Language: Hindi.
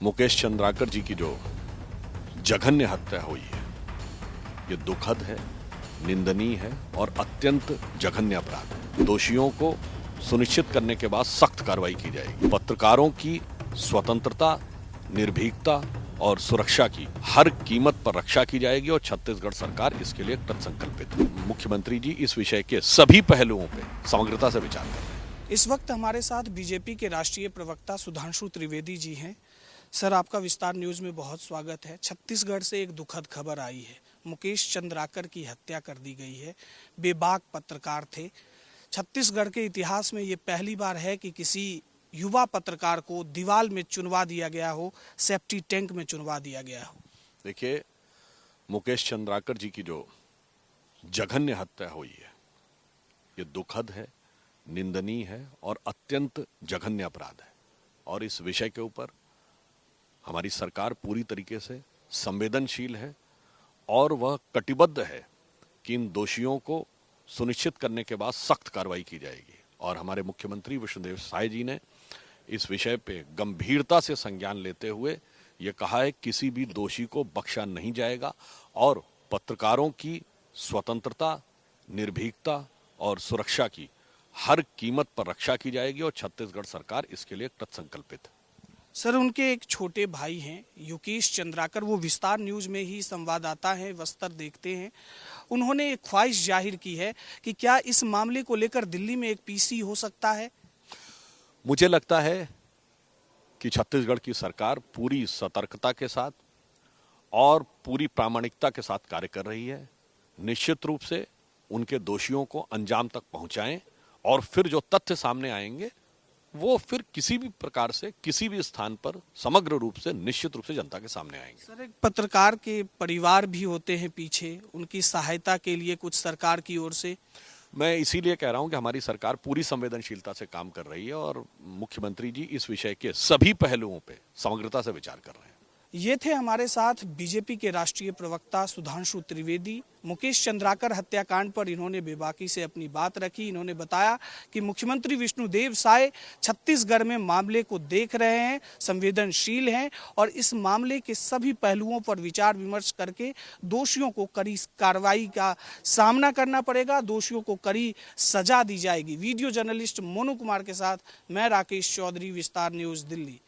मुकेश चंद्राकर जी की जो जघन्य हत्या हुई है, ये दुखद है, निंदनीय है और अत्यंत जघन्य अपराध है। दोषियों को सुनिश्चित करने के बाद सख्त कार्रवाई की जाएगी। पत्रकारों की स्वतंत्रता, निर्भीकता और सुरक्षा की हर कीमत पर रक्षा की जाएगी और छत्तीसगढ़ सरकार इसके लिए कृत संकल्पित है। मुख्यमंत्री जी इस विषय के सभी पहलुओं पर समग्रता से विचार कर रहे हैं। इस वक्त हमारे साथ बीजेपी के राष्ट्रीय प्रवक्ता सुधांशु त्रिवेदी जी हैं। सर, आपका विस्तार न्यूज़ में बहुत स्वागत है। छत्तीसगढ़ से एक दुखद खबर आई है। मुकेश चंद्राकर की हत्या कर दी गई है। बेबाक पत्रकार थे। छत्तीसगढ़ के इतिहास में ये पहली बार है कि किसी युवा पत्रकार को दीवार में चुनवा दिया गया हो, सेफ्टी टैंक में चुनवा दिया गया हो। देखिए, मुकेश चंद्राकर जी की जो जघन्य हत्या हुई है, ये दुखद है, निंदनीय है और अत्यंत जघन्य अपराध है। और इस विषय के ऊपर हमारी सरकार पूरी तरीके से संवेदनशील है और वह कटिबद्ध है कि इन दोषियों को सुनिश्चित करने के बाद सख्त कार्रवाई की जाएगी। और हमारे मुख्यमंत्री विष्णुदेव साय जी ने इस विषय पे गंभीरता से संज्ञान लेते हुए ये कहा है किसी भी दोषी को बख्शा नहीं जाएगा और पत्रकारों की स्वतंत्रता, निर्भीकता और सुरक्षा की हर कीमत पर रक्षा की जाएगी और छत्तीसगढ़ सरकार इसके लिए कृत संकल्पित है। सर, उनके एक छोटे भाई हैं योगेश चंद्राकर, वो विस्तार न्यूज़ में ही संवाददाता हैं, बस्तर देखते हैं। उन्होंने एक ख्वाहिश जाहिर की है कि क्या इस मामले को लेकर दिल्ली में एक पीसी हो सकता है। मुझे लगता है कि छत्तीसगढ़ की सरकार पूरी सतर्कता के साथ और पूरी प्रामाणिकता के साथ कार्य कर रही है। निश्चित रूप से उनके दोषियों को अंजाम तक पहुंचाएं और फिर जो तथ्य सामने आएंगे वो फिर किसी भी प्रकार से किसी भी स्थान पर समग्र रूप से निश्चित रूप से जनता के सामने आएंगे। सर, एक पत्रकार के परिवार भी होते हैं पीछे, उनकी सहायता के लिए कुछ सरकार की ओर से। मैं इसीलिए कह रहा हूं कि हमारी सरकार पूरी संवेदनशीलता से काम कर रही है और मुख्यमंत्री जी इस विषय के सभी पहलुओं पे समग्रता से विचार कर रहे हैं। ये थे हमारे साथ बीजेपी के राष्ट्रीय प्रवक्ता सुधांशु त्रिवेदी। मुकेश चंद्राकर हत्याकांड पर इन्होंने बेबाकी से अपनी बात रखी। इन्होंने बताया कि मुख्यमंत्री विष्णुदेव साय छत्तीसगढ़ में मामले को देख रहे हैं, संवेदनशील हैं और इस मामले के सभी पहलुओं पर विचार विमर्श करके दोषियों को कड़ी कार्रवाई का सामना करना पड़ेगा, दोषियों को कड़ी सजा दी जाएगी। वीडियो जर्नलिस्ट मोनू कुमार के साथ मैं राकेश चौधरी, विस्तार न्यूज़, दिल्ली।